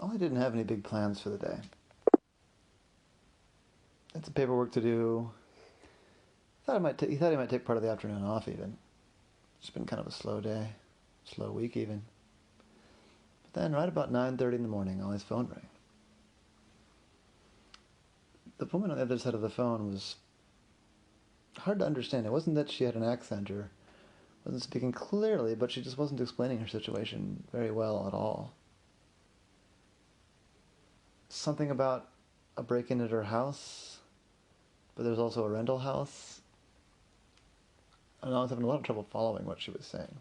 Ollie didn't have any big plans for the day. Had some paperwork to do. He thought he might take part of the afternoon off even. It's been kind of a slow day, slow week even. But then right about 9:30 in the morning, Ollie's phone rang. The woman on the other side of the phone was hard to understand. It wasn't that she had an accent or wasn't speaking clearly, but she just wasn't explaining her situation very well at all. Something about a break-in at her house, but there's also a rental house. And I was having a lot of trouble following what she was saying.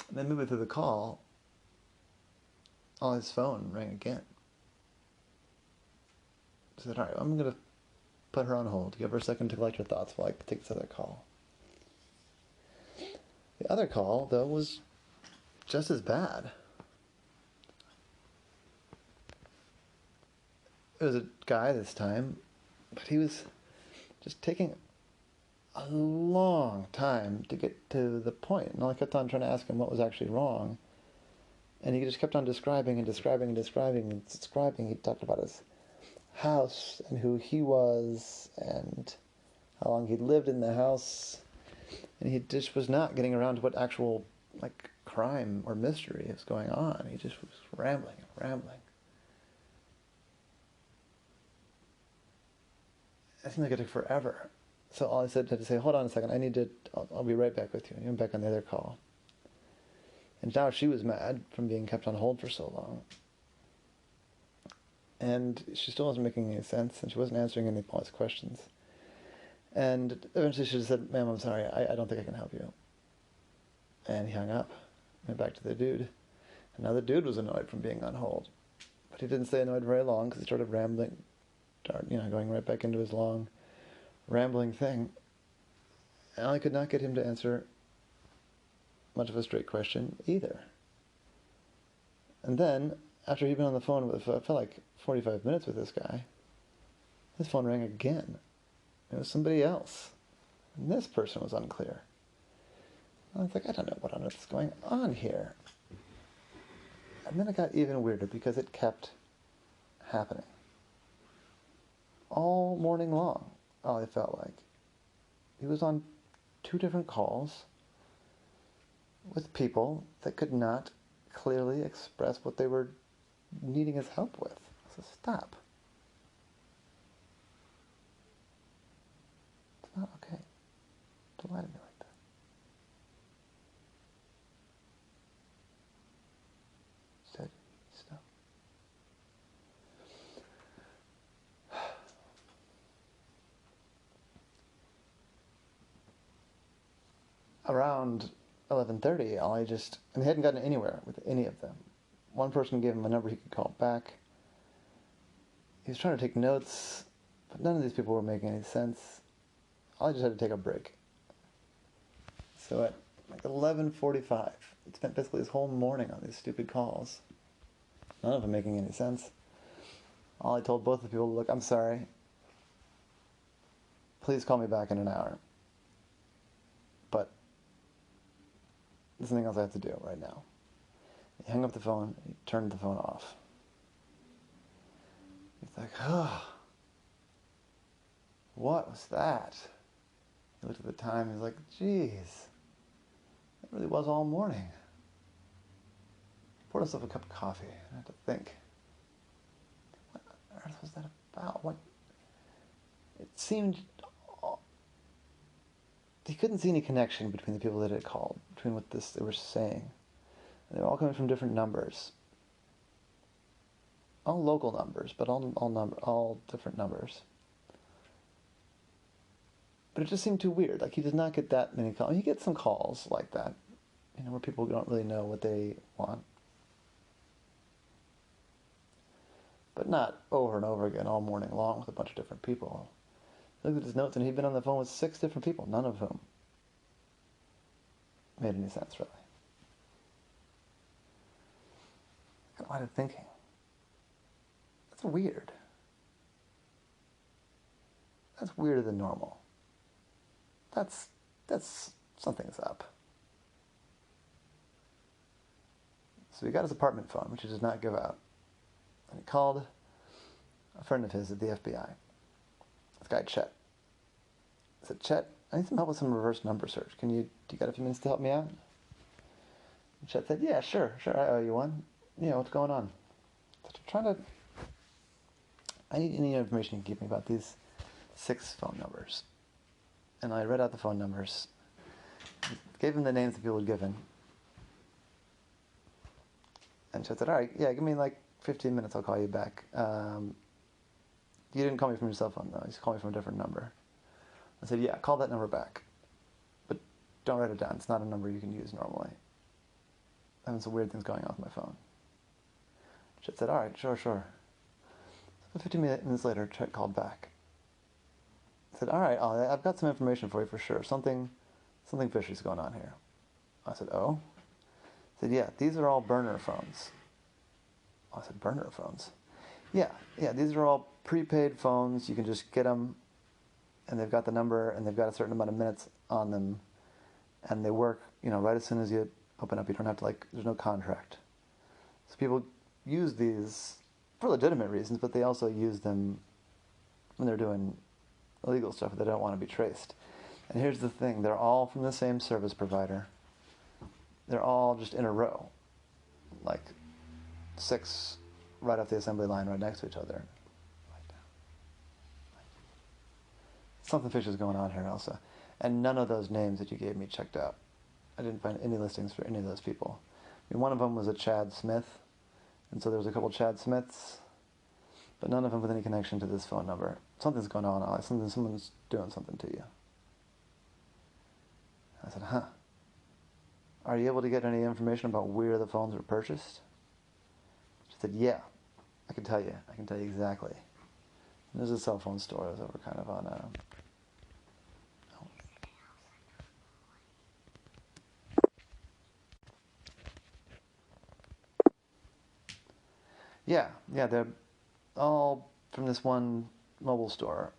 And then midway through the call, Ollie's phone rang again. She said, all right, I'm going to put her on hold, give her a second to collect her thoughts while I take this other call. The other call, though, was just as bad. It was a guy this time, but he was just taking a long time to get to the point. And I kept on trying to ask him what was actually wrong. And he just kept on describing and describing and describing and describing. He talked about his house and who he was and how long he'd lived in the house. And he just was not getting around to what actual, crime or mystery is going on. He just was rambling and rambling. It seemed like it took forever. So all I said to say, hold on a second, I'll be right back with you. And he went back on the other call. And now she was mad from being kept on hold for so long. And she still wasn't making any sense, and she wasn't answering any of Paul's questions. And eventually she just said, ma'am, I'm sorry, I don't think I can help you. And he hung up, went back to the dude. And now the dude was annoyed from being on hold. But he didn't stay annoyed very long, because he started rambling, going right back into his long, rambling thing. And I could not get him to answer much of a straight question either. And then, after he'd been on the phone with, it felt like 45 minutes with this guy, his phone rang again. It was somebody else. And this person was unclear. I was like, I don't know what on earth is going on here. And then it got even weirder because it kept happening. All morning long, all it felt like. He was on 2 different calls with people that could not clearly express what they were needing his help with. So stop. It's not okay. Don't lie to me like that. Said, stop. Around 11:30, and he hadn't gotten anywhere with any of them. One person gave him a number he could call back. He was trying to take notes, but none of these people were making any sense. I just had to take a break. So at 11:45, he spent basically his whole morning on these stupid calls. None of them making any sense. Ollie told both the people, look, I'm sorry. Please call me back in an hour. But there's something else I have to do right now. He hung up the phone, he turned the phone off. He's like, oh, what was that? He looked at the time, he's like, geez, that really was all morning. Poured himself a cup of coffee, and I had to think, what on earth was that about? What? It seemed, he couldn't see any connection between the people that had called, between what they were saying. And they were all coming from different numbers. All local numbers, but all different numbers. But it just seemed too weird. Like, he does not get that many calls. He gets some calls like that, where people don't really know what they want. But not over and over again all morning long with a bunch of different people. He looked at his notes, and he'd been on the phone with 6 different people, none of whom made any sense, really. I got a lot of thinking. That's weird. That's weirder than normal. That's something's up. So he got his apartment phone, which he did not give out. And he called a friend of his at the FBI. This guy, Chet. I said, Chet, I need some help with some reverse number search. Do you got a few minutes to help me out? And Chet said, yeah, sure, I owe you one. Yeah, what's going on? I need any information you can give me about these 6 phone numbers. And I read out the phone numbers, gave him the names that people had given. And Chet said, all right, yeah, give me like 15 minutes, I'll call you back. You didn't call me from your cell phone, though. You called me from a different number. I said, yeah, call that number back. But don't write it down. It's not a number you can use normally. Having some weird things going on with my phone. Chet said, all right, sure. So 15 minutes later, Chet called back. I said, all right, Ollie, I've got some information for you for sure. Something fishy's going on here. I said, oh? He said, yeah, these are all burner phones. I said, burner phones? Yeah, these are all prepaid phones. You can just get them, and they've got the number, and they've got a certain amount of minutes on them, and they work, right as soon as you open up. You don't have to, there's no contract. So people use these for legitimate reasons, but they also use them when they're doing illegal stuff that they don't want to be traced. And here's the thing, they're all from the same service provider. They're all just in a row, 6 right off the assembly line right next to each other. Something fishy is going on here, Elsa. And none of those names that you gave me checked out. I didn't find any listings for any of those people. One of them was a Chad Smith, and so there was a couple Chad Smiths, but none of them with any connection to this phone number. Something's going on, Ollie. Someone's doing something to you. I said, huh. Are you able to get any information about where the phones were purchased? She said, yeah, I can tell you exactly. And there's a cell phone store that was over kind of on Yeah, they're all from this one mobile store.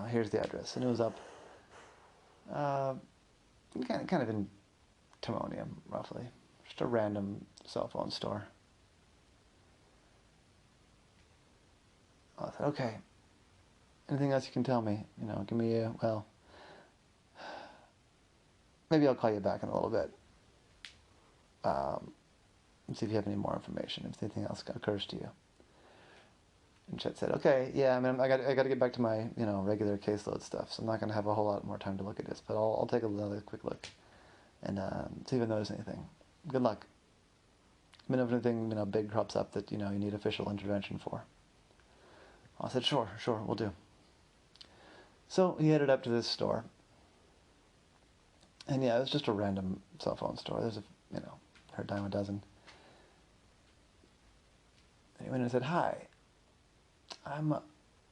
Here's the address, and it was up kind of in Timonium, roughly. Just a random cell phone store. I said, okay. Anything else you can tell me? Give me maybe I'll call you back in a little bit. And see if you have any more information, if anything else occurs to you. And Chet said, okay, yeah, I got to get back to my, regular caseload stuff, so I'm not going to have a whole lot more time to look at this, but I'll take another quick look and see if I notice anything. Good luck. Let me know if anything, big crops up that, you need official intervention for. I said, sure, we'll do. So he headed up to this store. And yeah, it was just a random cell phone store. There's her dime a dozen. And he went and said, hi, I'm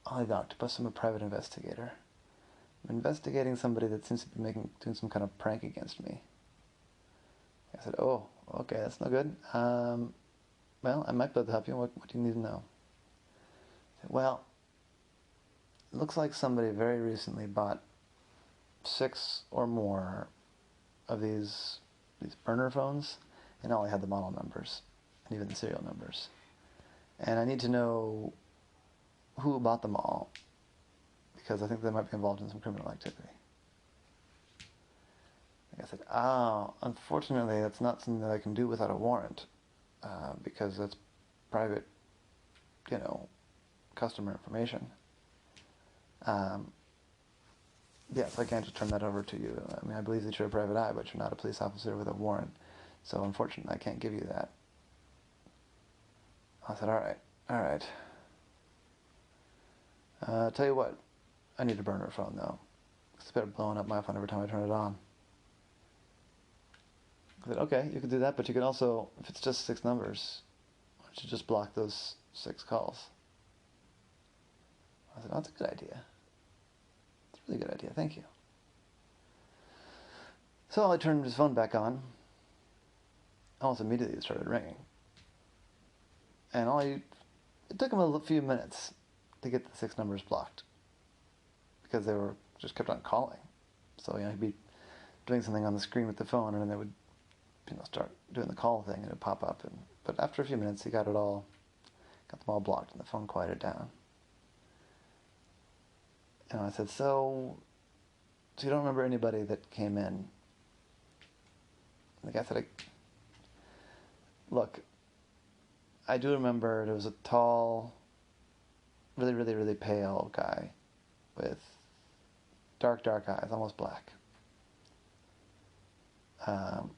Ollie the Octopus. I'm a private investigator. I'm investigating somebody that seems to be doing some kind of prank against me. I said, oh, okay, that's no good. Well, I might be able to help you. What do you need to know? I said, well, it looks like somebody very recently bought 6 or more of these burner phones, and Ollie had the model numbers and even the serial numbers. And I need to know who bought them all, because I think they might be involved in some criminal activity. I said, unfortunately, that's not something that I can do without a warrant, because that's private, customer information. Yes, I can't just turn that over to you. I believe that you're a private eye, but you're not a police officer with a warrant. So unfortunately, I can't give you that. I said, all right. Tell you what, I need a burner phone, though. It's better blowing up my phone every time I turn it on. I said, okay, you can do that, but you can also, if it's just 6 numbers, why don't you just block those 6 calls? I said, oh, that's a good idea. It's a really good idea, thank you. So I turned his phone back on. Almost immediately it started ringing. And it took him a few minutes to get the 6 numbers blocked, because they were just kept on calling. So he'd be doing something on the screen with the phone, and then they would start doing the call thing, and it'd pop up. But after a few minutes, he got them all blocked, and the phone quieted down. And I said, so you don't remember anybody that came in? And the guy said, look, I do remember there was a tall, really, really, really pale guy with dark eyes, almost black. And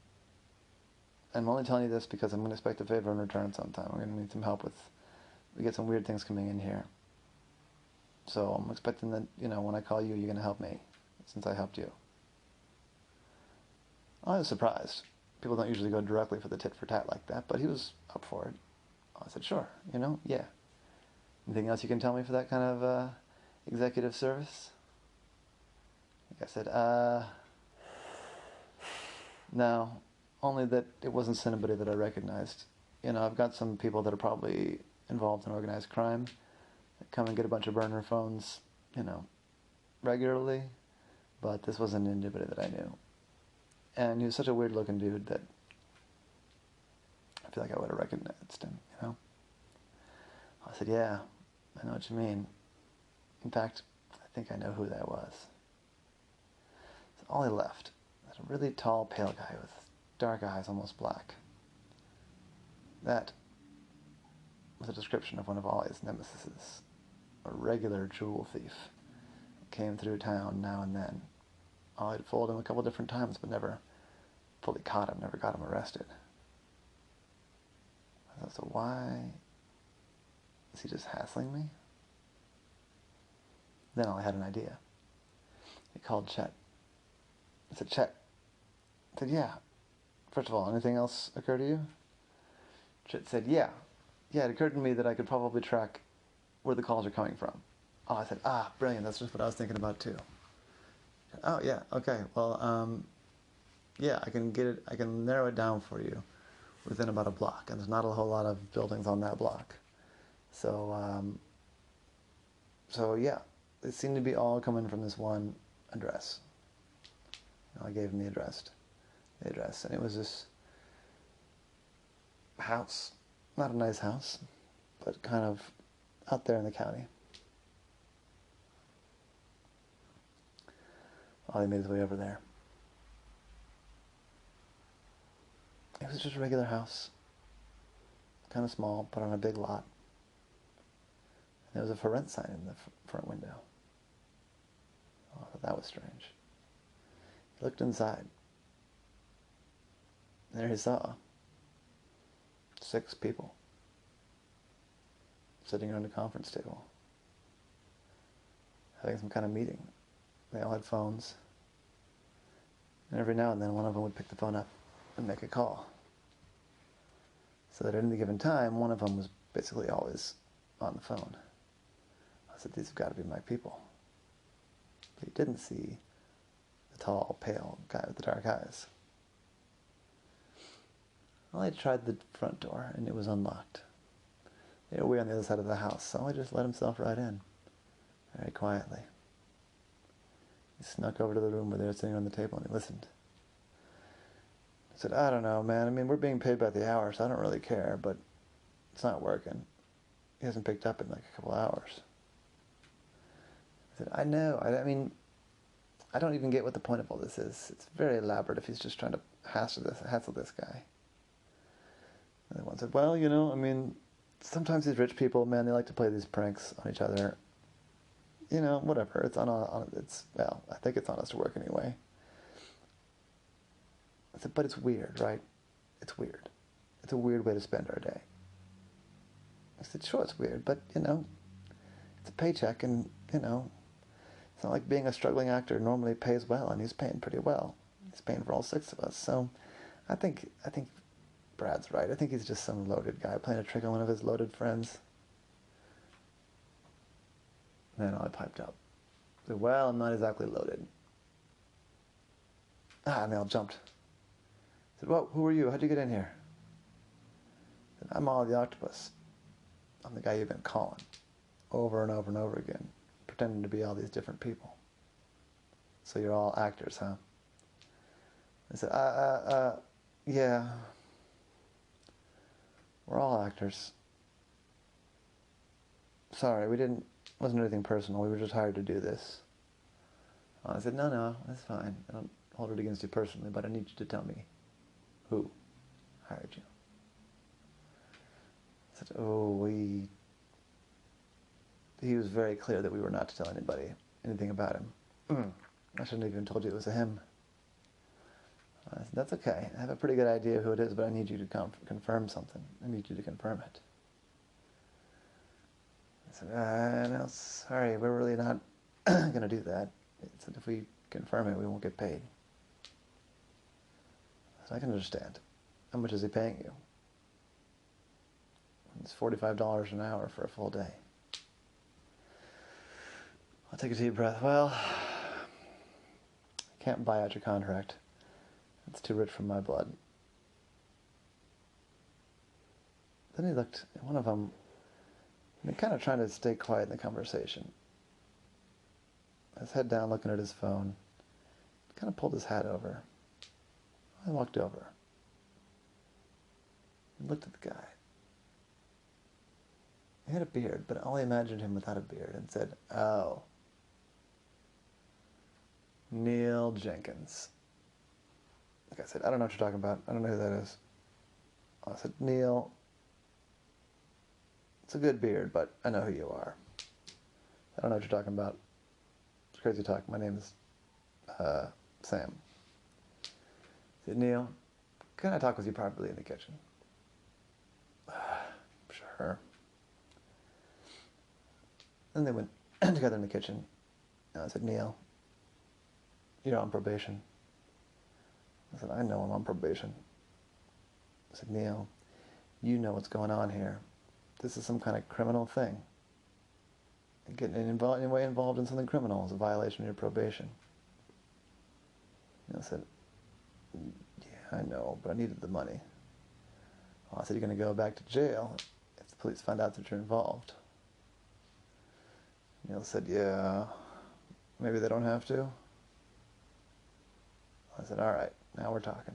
I'm only telling you this because I'm going to expect a favor in return sometime. I'm going to need some help we get some weird things coming in here. So I'm expecting that, when I call you, you're going to help me, since I helped you. I was surprised. People don't usually go directly for the tit for tat like that, but he was up for it. I said, sure, yeah. Anything else you can tell me for that kind of executive service? I said, no, only that it wasn't somebody that I recognized. I've got some people that are probably involved in organized crime that come and get a bunch of burner phones, regularly, but this wasn't anybody that I knew. And he was such a weird-looking dude that I feel like I would have recognized him, I said, yeah, I know what you mean. In fact, I think I know who that was. So Ollie left. There's a really tall, pale guy with dark eyes, almost black. That was a description of one of Ollie's nemesis, a regular jewel thief. Came through town now and then. Ollie had fooled him a couple different times, but never fully caught him, never got him arrested. I thought, so why is he just hassling me? Then Ollie had an idea. He called Chet. I said, Chet. I said, yeah. First of all, anything else occur to you? Chet said, yeah. Yeah, it occurred to me that I could probably track where the calls are coming from. Oh, I said, brilliant. That's just what I was thinking about too. Oh, yeah. Okay. Well, yeah, I can narrow it down for you within about a block. And there's not a whole lot of buildings on that block. So yeah, they seem to be all coming from this one address. I gave him the address, and it was this house. Not a nice house, but kind of out there in the county. Ollie made his way over there. It was just a regular house. Kind of small, but on a big lot. There was a for rent sign in the front window. Oh, I thought that was strange. He looked inside. There he saw 6 people sitting around a conference table, having some kind of meeting. They all had phones, and every now and then one of them would pick the phone up and make a call. So that at any given time, one of them was basically always on the phone. I said, these have got to be my people. But he didn't see the tall, pale guy with the dark eyes. Well, I tried the front door, and it was unlocked. They were way on the other side of the house, so I just let himself right in, very quietly. He snuck over to the room where they were sitting on the table, and he listened. I said, I don't know, man. I mean, we're being paid by the hour, so I don't really care, but it's not working. He hasn't picked up in like a couple hours. I said, I know. I mean, I don't even get what the point of all this is. It's very elaborate if he's just trying to hassle this guy. And the one said, well, I mean, sometimes these rich people, man, they like to play these pranks on each other. Whatever. It's I think it's honest work anyway. I said, but it's weird, right? It's weird. It's a weird way to spend our day. I said, sure, it's weird, but, it's a paycheck, and, it's not like being a struggling actor normally pays well, and he's paying pretty well. He's paying for all 6 of us, so I think Brad's right. I think he's just some loaded guy playing a trick on one of his loaded friends. And then I piped up. I said, well, I'm not exactly loaded. And they all jumped. I said, well, who are you? How'd you get in here? I said, I'm Ollie the Octopus. I'm the guy you've been calling over and over and over again, pretending to be all these different people. So you're all actors, huh? I said, Yeah, we're all actors. Sorry, wasn't anything personal. We were just hired to do this. I said, no, that's fine. I don't hold it against you personally, but I need you to tell me who hired you. I said, he was very clear that we were not to tell anybody anything about him. I shouldn't have even told you it was him. I said, that's okay. I have a pretty good idea who it is, but I need you to confirm something. I need you to confirm it. I said, no, sorry, we're really not going to do that. He said, if we confirm it, we won't get paid. I said, I can understand. How much is he paying you? It's $45 an hour for a full day. I'll take a deep breath. Well, I can't buy out your contract. It's too rich for my blood. Then he looked at one of them, and kind of trying to stay quiet in the conversation. His head down, looking at his phone. Kind of pulled his hat over. I walked over. And looked at the guy. He had a beard, but Ollie imagined him without a beard and said, oh, Neil Jenkins. Like I said, I don't know what you're talking about. I don't know who that is. I said, Neil, it's a good beard, but I know who you are. I don't know what you're talking about. It's crazy talk. My name is Sam. I said, Neil, can I talk with you privately in the kitchen? Sure. Then they went together in the kitchen. And I said, Neil, you're on probation. I said, I know I'm on probation. I said, Neil, you know what's going on here. This is some kind of criminal thing. Getting any way involved in something criminal is a violation of your probation. Neil said, yeah, I know, but I needed the money. Well, I said, you're going to go back to jail if the police find out that you're involved. Neil said, yeah, maybe they don't have to. I said, all right, now we're talking.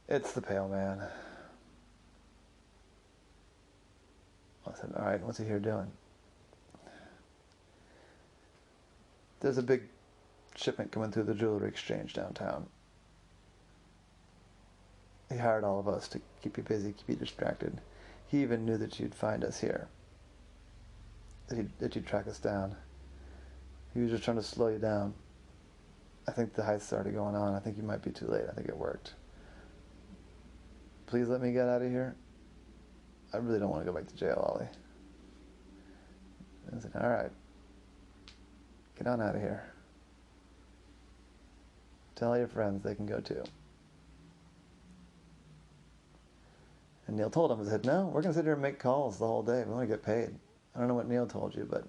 It's the Pale Man. I said, all right, what's he here doing? There's a big shipment coming through the jewelry exchange downtown. He hired all of us to keep you busy, keep you distracted. He even knew that you'd find us here. That you'd track us down. He was just trying to slow you down. I think the heist's already going on. I think you might be too late. I think it worked. Please let me get out of here. I really don't want to go back to jail, Ollie. I said, all right. Get on out of here. Tell all your friends they can go too. And Neil told him, he said, no, we're going to sit here and make calls the whole day. We want to get paid. I don't know what Neil told you, but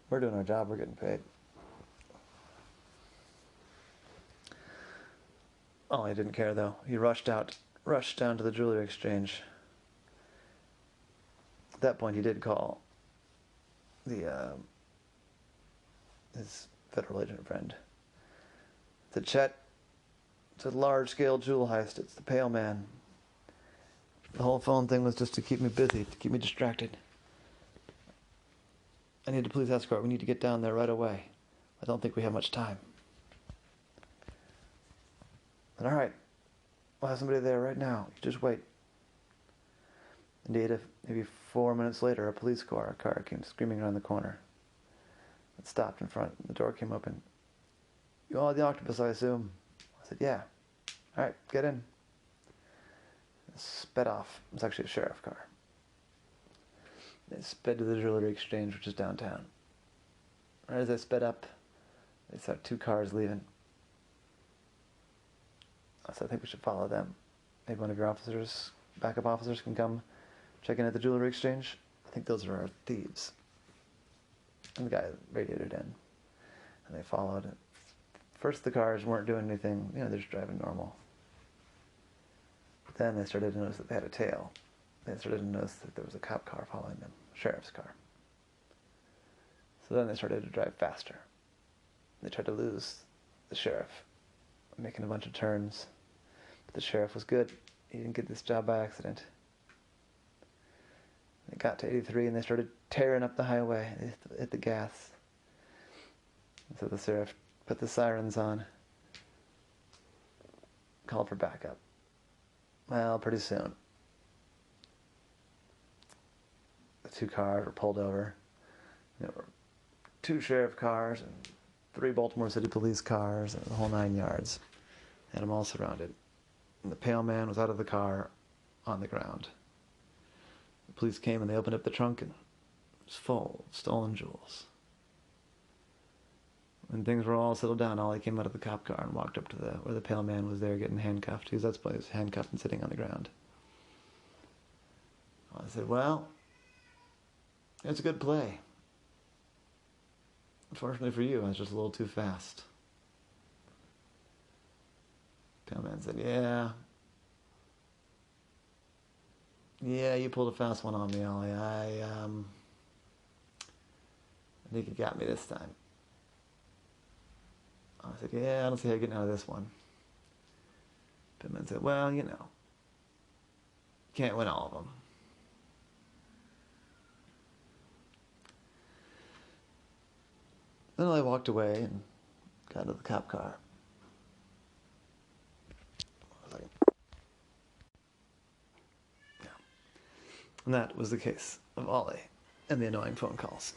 we're doing our job. We're getting paid. Ollie didn't care, though. He rushed down to the jewelry exchange. At that point, he did call his federal agent friend. He said, Chet, it's a large-scale jewel heist. It's the Pale Man. The whole phone thing was just to keep me busy, to keep me distracted. I need a police escort. We need to get down there right away. I don't think we have much time. But all right, we'll have somebody there right now. You just wait. Indeed, maybe 4 minutes later, a police car came screaming around the corner. It stopped in front. The door came open. You all the octopus, I assume? I said, yeah. All right, get in. It sped off. It was actually a sheriff car. They sped to the jewelry exchange, which is downtown. Right as they sped up, they saw 2 cars leaving. So I think we should follow them. Maybe one of your officers, backup officers, can come check in at the jewelry exchange. I think those are our thieves. And the guy radioed it in. And they followed. First, the cars weren't doing anything. You know, they're just driving normal. But then they started to notice that they had a tail. They started to notice that there was a cop car following them, a sheriff's car. So then they started to drive faster. They tried to lose the sheriff. making a bunch of turns. But the sheriff was good. He didn't get this job by accident. They got to 83 and they started tearing up the highway. They hit the gas. And so the sheriff put the sirens on. Called for backup. Well, pretty soon, the two cars were pulled over. There were 2 sheriff cars and 3 Baltimore City police cars and the whole 9 yards. Had them all surrounded. And the pale man was out of the car on the ground. The police came and they opened up the trunk and it was full of stolen jewels. When things were all settled down, Ollie came out of the cop car and walked up to where the pale man was there getting handcuffed. He was handcuffed and sitting on the ground. I said, well, it's a good play. Unfortunately for you, I was just a little too fast. Pale man said, yeah, you pulled a fast one on me, Ollie. I think you got me this time. I said, yeah, I don't see how you're getting out of this one. Pittman said, well, you can't win all of them. Then I walked away and got into the cop car. Yeah. And that was the case of Ollie and the annoying phone calls.